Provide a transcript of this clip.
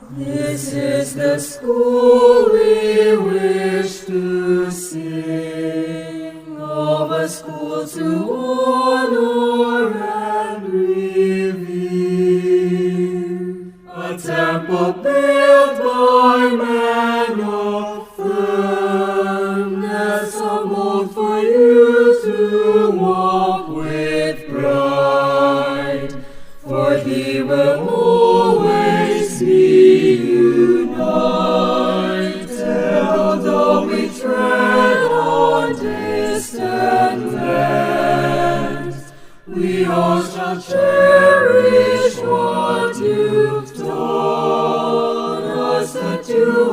This is the school we wish to sing, of a school to honor and revere, a temple built by man of firmness, a mold for you to walk with pride, for He will always be united, although we tread on distant lands. We all shall cherish what you've taught us, that you